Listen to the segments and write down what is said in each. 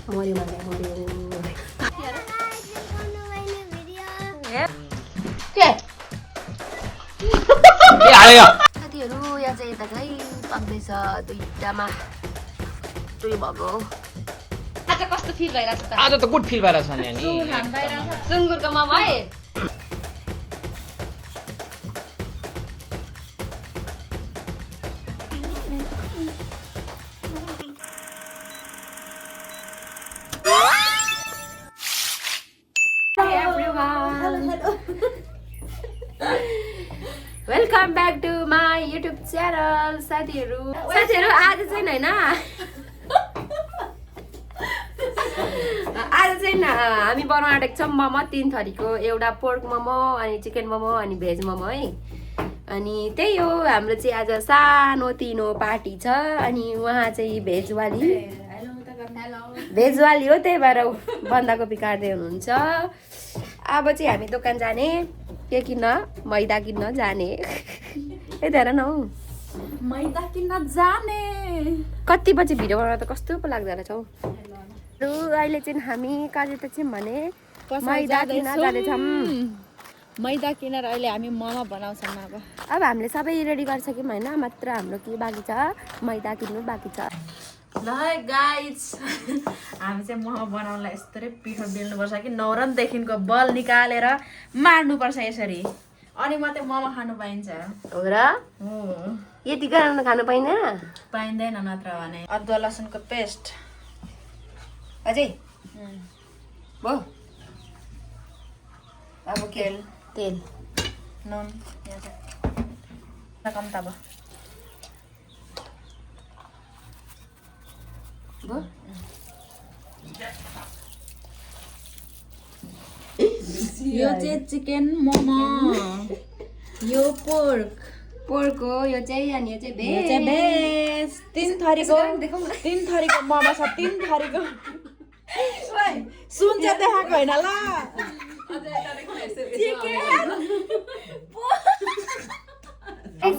मर्यो मान्छे मर्यो साथीहरू यहाँ चाहिँ यता चाहिँ पाक्दैछ दुईटामा दुई भएको आज कस्तो फिल भइरहेछ त आज त गुड फिल भइरहेछ नि सुँगुरको मोमो है welcome back to my YouTube channel साथीहरू आज चाहिँ होइन आज चाहिँ हामी बनाउन आँटेको छौँ मोमो 3 थरीको एउटा पोर्क मोमो अनि चिकन मोमो अनि भेज मोमो है अनि त्यही हो हाम्रो चाहिँ आज सानो तिनो पार्टी छ अनि उहाँ चाहिँ भेजवाली हो त्यही भएर बन्दाकोपी काट्दै हुनुहुन्छ अब चाहिँ हामी दोकान जाने के किन्न मैदा किन्न जाने यता हेर न हौ मैदा किन्न जाने कति बजी भिडियो बनाउँदा त कस्तो पो लाग्दो रहेछ हौ अहिले चाहिँ हामी कहाँ चाहिँ भने मैदा किन्न जाँदैछौँ मैदा किनेर अहिले हामी मोमो बनाउँछौँ अब हामीले सबै रेडी गरिसक्यौँ होइन मात्र हाम्रो के बाँकी छ मैदा किन्नु बाँकी छ ल गाइज हामी चाहिँ मोमो बनाउनलाई यस्तै पिठो बेल्नुपर्छ कि नौरनदेखिको बल निकालेर मार्नुपर्छ यसरी अनि मात्रै मोमो खानु पाइन्छ हो र यति कारण खानु पाइँदैन नत्र भने अदुवा लसुनको पेस्ट अझै भयो अब तेल नुन कम त अब यो चाहिँ चिकन मोमो यो पोर्क हो यो चाहिँ अनि यो चाहिँ भेज 3 थरीको मोमो छ 3 थरीको सुन चाहिँ देखाएको होइन ल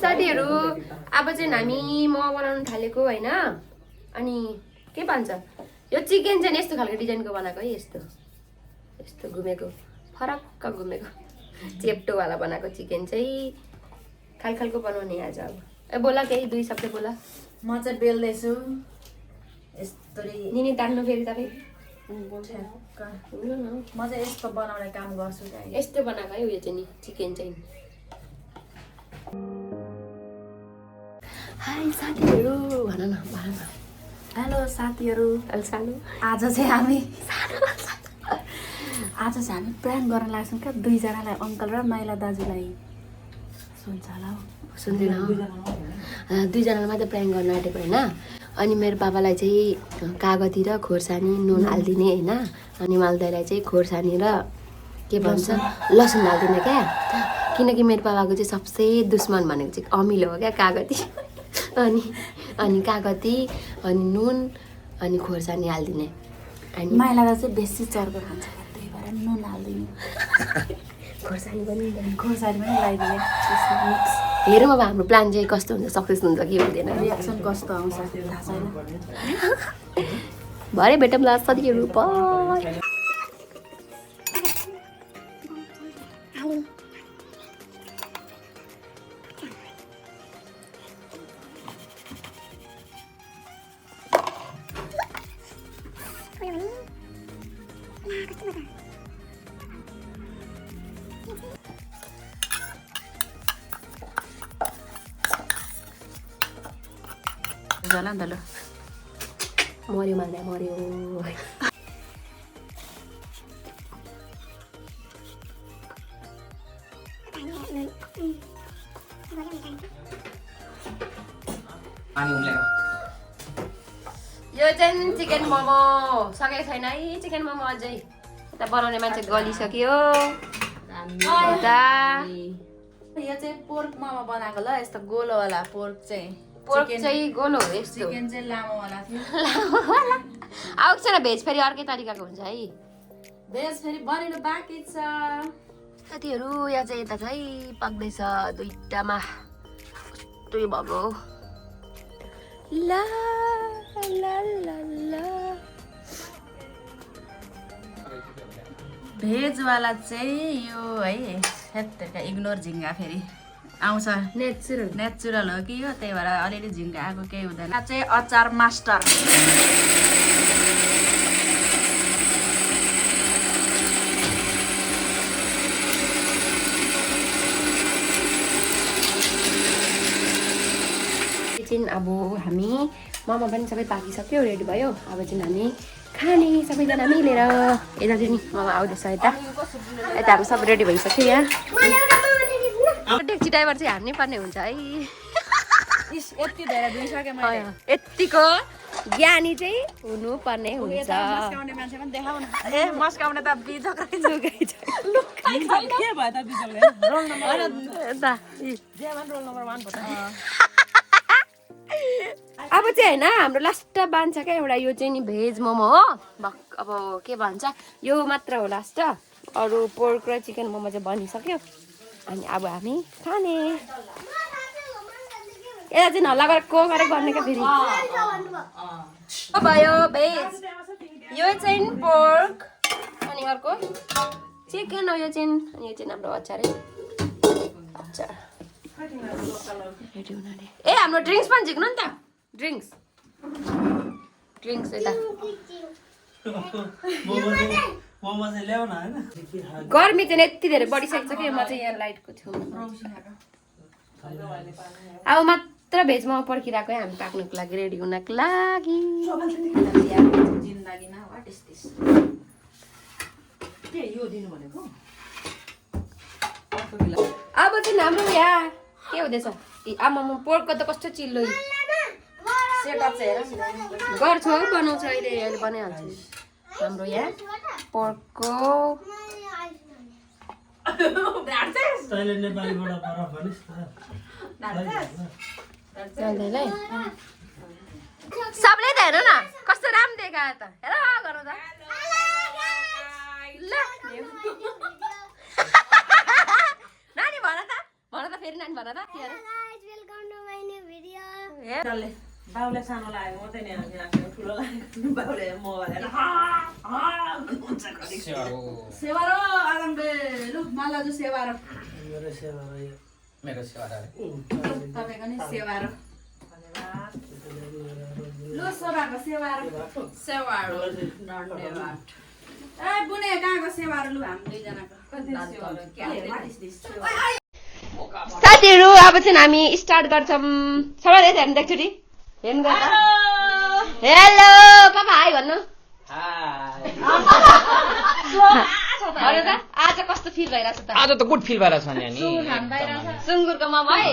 साथीहरू अब चाहिँ हामी मोमो बनाउनु थालेको होइन अनि के भन्छ यो चिकन चाहिँ यस्तो खालको डिजाइनको बनाएको है यस्तो यस्तो घुमेको फरक्क घुमेको चेप्टोवाला बनाएको चिकन चाहिँ खालको बनाउने आज अब ए बोला केही 2 शब्द बोला म चाहिँ बेल्दैछु यस्तरी निनी तान्नु फेरि तपाईँ म चाहिँ यस्तो बनाउने काम गर्छु यस्तो बनाएको है उयो चाहिँ नि चिकन चाहिँ हाई साथीहरू भन न हेलो साथीहरू सानो आज चाहिँ हामी प्लान गर्न लाग्छौँ क्या 2 जनालाई अङ्कल र माइला दाजुलाई सुन्छ होला सुन्दैन 2 जनालाई मात्रै प्लान गर्न आँटेको होइन अनि मेरो पापालाई चाहिँ कागती र खोर्सानी नुन हालिदिने होइन अनि मालदाईलाई चाहिँ खोर्सानी र के भन्छ लसुन हालिदिने क्या किनकि मेरो पापाको चाहिँ सबसे दुश्मन भनेको चाहिँ अमिलो हो क्या कागती अनि कागती अनि नुन अनि खोर्सानी हालिदिने अनि माइलालाई चाहिँ बेसी चर्को खान्छ त्यही भएर नुन हालिदिने खोर्सानी पनि लगाइदिने हेरौँ अब हाम्रो प्लान चाहिँ कस्तो हुन्छ सक्सेस हुन्छ कि हुँदैन रियाक्सन कस्तो आउँछ थाहा छैन भरे भेटौँला साथीहरू बाइ जाला नि त ल मर्यो मान्छे मर्यो यो चाहिँ चिकन मोमो सकेको छैन है चिकन मोमो अझै यता बनाउने मान्छे गलिसक्यो यता यो चाहिँ पोर्क मोमो बनाएको ल यस्तो गोलोवाला पोर्क चाहिँ गोलो हो यस्तो चिकन चाहिँ लामोवाला थियो आएको छैन भेज फेरि अर्कै तरिकाको हुन्छ है भेज फेरि बनिनु बाँकी छ साथीहरू यहाँ चाहिँ यता चाहिँ पाक्दैछ दुईटामा कस्तो भएको ला ला ला ला भेजवाला चाहिँ यो है हेत्तेका इग्नोर झिङ्गा फेरि आउँछ नेचुरल हो कि यो त्यही भएर अलिअलि झिङ्गा आएको केही हुँदैन चाहिँ अचार मास्टर अब हामी मोमो पनि सबै पाकिसक्यो रेडी भयो अब चाहिँ हामी खाने सबैजना मिलेर यता चाहिँ नि मोमो आउँदैछ यता हाम्रो सबै रेडी भइसक्यो यहाँ डेक्ची ड्राइभर चाहिँ हान्नै पर्ने हुन्छ है यति धेरै दुइसकेँ मैले यतिको ज्ञानी चाहिँ हुनुपर्ने हुन्छ मस्काउने मान्छे पनि देखाउ न ए मस्काउने त बिजोकै के भयो त बिजोकै रोल नम्बर रोल नम्बर 1 भन्छ अब चाहिँ होइन हाम्रो लास्ट बान्छ क्या एउटा यो चाहिँ नि भेज मोमो हो अब के भन्छ यो मात्र हो लास्ट अरू पोर्क र चिकन मोमो चाहिँ बनिसक्यो अनि अब हामी खाने यसलाई चाहिँ नल्ला गरेर गर्ने क्या फेरि भयो भेज यो चाहिँ पोर्क अनि अर्को चिकन हो यो चाहिँ अनि यो चाहिँ हाम्रो अचारै अचार ए हाम्रो ड्रिङ्क्स पनि झिक्नु नि त ड्रिङ्क्स यता गर्मी चाहिँ यति धेरै बढिसकेको छ कि म चाहिँ यहाँ लाइटको छेउमा अब मात्र भेजमा पर्खिरहेको हामी पाक्नुको लागि रेडी हुनको लागि अब चाहिँ हाम्रो यहाँ के हुँदैछ आमा पोर्कको त कस्तो चिल्लो गर्छु बनाउँछु अहिले बनाइहाल्छु हाम्रो यहाँ पोर्कको सबले त हेर न कस्तो राम्रो देखायो त हेर गर्नु त नानी भन त फेरि नानी भन त बाउले सानो लाग्यो म चाहिँ ठुलो लाग्यो बाउले मोबाइल सेवारो आरामले लु मलाई जो सेवारो मेरो सेवारो तपाईँको नि सेवारो लु सोबाको सेवारो धन्यवाद ए बुने कहाँको सेवारो लु हामी दुईजनाको साथीहरू अब चाहिँ हामी स्टार्ट गर्छौँ सबैले हेर्नु देख्छु नि हेर्नु हेलो पापा हाई भन्नु आज कस्तो फिल भइरहेछ त आज त गुड फिल भइरहेछ नि सुँगुरको मोमो है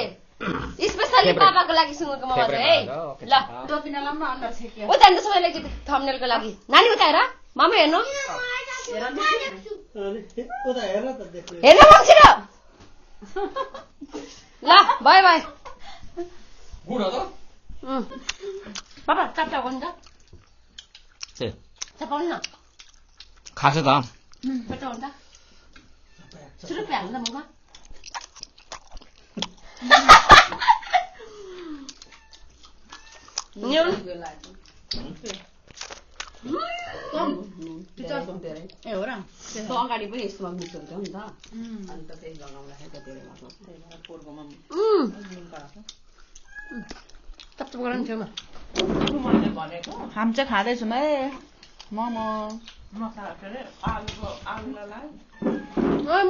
स्पेसली पापाको लागि सुँगुरको मोमो है ल टोपिनालाई पनि अन्डर छेक्यो उता नि सबैले थम्बनेलको लागि नानी उता हेर मामा हेर्नु हेर्नु मन्छिन ल बाई बाई गुड हो त पापा चाप्टा गर्नु त चपाउनु न खास त पेटाउनु त सुरुपे हाल्नु त मुखमा ए हो र अगाडि पनि यस्तोमा मिक्स हुन्छ नि त अन्त त्यही लगाउँदाखेरि त धेरै मसला पोर्कोमा चप्चप गराउनु छेउमा हामी चाहिँ खाँदैछौँ है मोमो मसला के अरे आलुलाई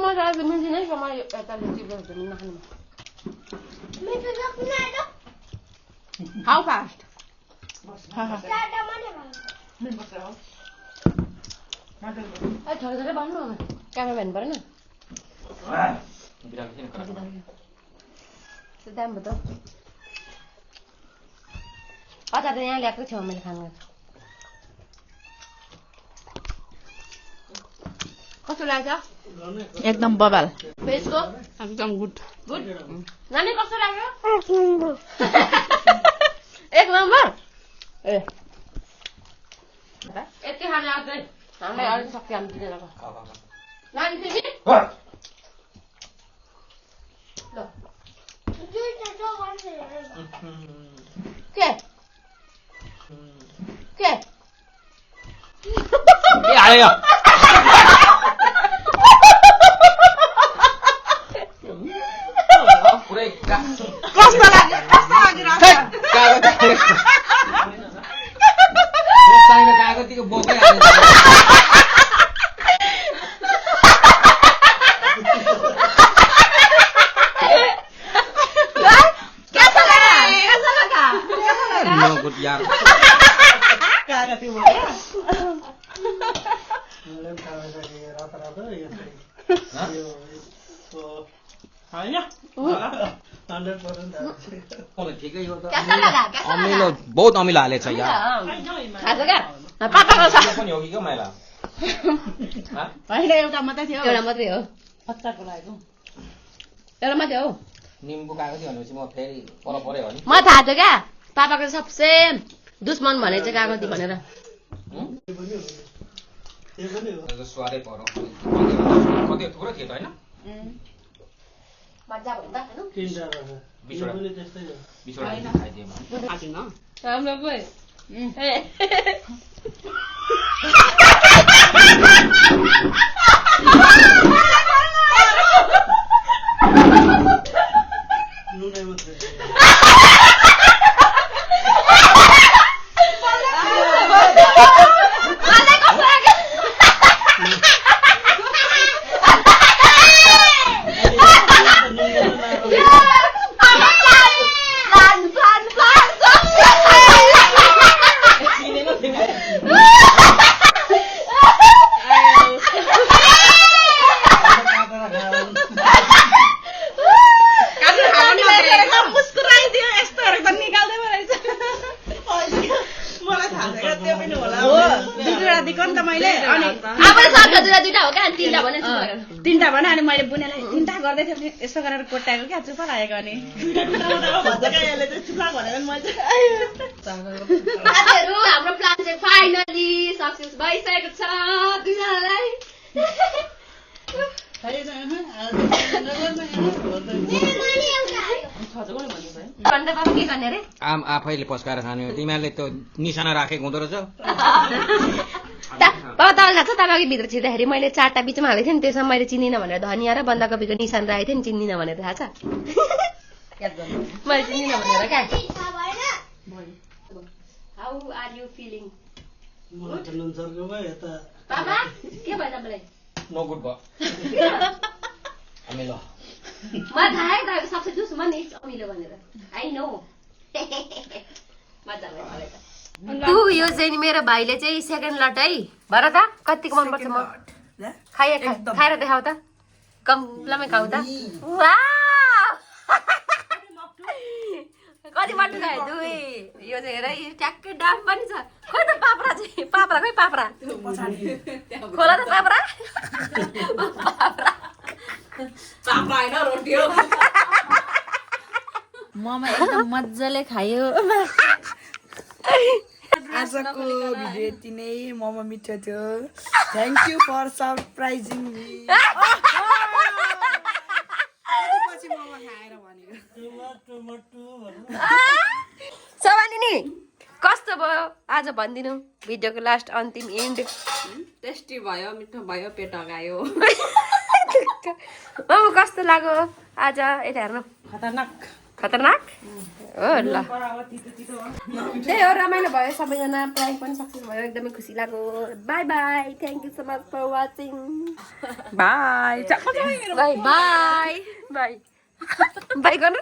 मजा आज मिल्दैन है मलाई यताले चिप्लो नखानु हाउ फास्ट छोरा छोरा भन्नु क्यामेरा भन्नु परेन दाम भयो त अचार त यहाँ ल्याएको थियो मैले खानु कस्तो लाग्छ एकदम बबाल भेजको एकदम गुड गुड नानी कस्तो लाग्यो एक नम्बर ए यति खाने आउँदै हामीलाई अलिक सक्यो हामी दिनेको नानी तिमी ल के के आयो चाहिने कागतीको बोकै हाल्छ कैसा लगा नो गुड यार ठिकै हो त कैसा लगा अमिलो बहुत अमिलो हालेछ यार खाजा क्या पापाको छ यो पनि हो कि क्या मैला होइन एउटा मात्रै थियो एउटा मात्रै हो अचारको लागेको एउटा मात्रै हो निम्बु कागती भनेपछि म फेरि परै हो नि म थाहा छ क्या पापाको सबसे दुश्मन भने चाहिँ कागती भनेर स्वादै परो कति थुप्रो थियो त होइन मजा भयो त बिसवटा खाइदिएँ राम्रो पो तिनटा भने अनि मैले बुनेलाई तिनटा गर्दै थिएँ भने यस्तो गरेर कोट्याएको क्या चुपा लागेको अनि हाम्रो प्लान चाहिँ फाइनली सक्सेस भइसकेको छ दुईजनालाई भन्दा बाबा के गर्ने रे आम आफैले पस्काएर खाने हो तिमीहरूले त्यो निशाना राखेको हुँदो रहेछ बाबा तपाईँलाई थाहा छ तपाईँको भित्र छिर्दाखेरि मैले 4टा बिचमा हालेको थिएँ नि त्यसमा मैले चिनिनँ भनेर धनिया र बन्दाकोपीको निशान राखेको थिएँ नि चिन्दिनँ भनेर थाहा छ मैले चिन्दिनँ भनेर क्या हाउ आर यु फिलिङ बाबा के भयो तपाईँलाई नो गुड भयो अमिलो मलाई थाहा तपाईँको सबसे दुश्मन नि अमिलो भनेर आई नो मजा भयो मलाई त यो चाहिँ मेरो भाइले चाहिँ सेकेन्ड लट है भर त कतिको मनपर्छ म खाएर देखाऊ त कम्लामै खाऊ त कति मट्टु खायो दुई यो चाहिँ हेर ट्याक्कै डाम पनि छ खोइ त पाप्रा चाहिँ पाप्रा खोइ पाप्रा खोला त पाप्रा पापा होइन रोटी हो ममा एकदम मजाले खायो आजको भिडियो यति नै मोमो मिठो थियो thank you for surprising me पछि मोमो खाएर सवानी कस्तो भयो आज भनिदिनु भिडियोको लास्ट अन्तिम एन्ड टेस्टी भयो मिठो भयो पेट अगायो कस्तो लाग्यो आज यता हेर्नु खतरनाक हो ल त्यही हो रमाइलो भयो सबैजना प्राइज पनि सक्सेस भयो एकदमै खुसी लाग्यो bye bye thank you so much for watching bye bye bye bye bye गर्नु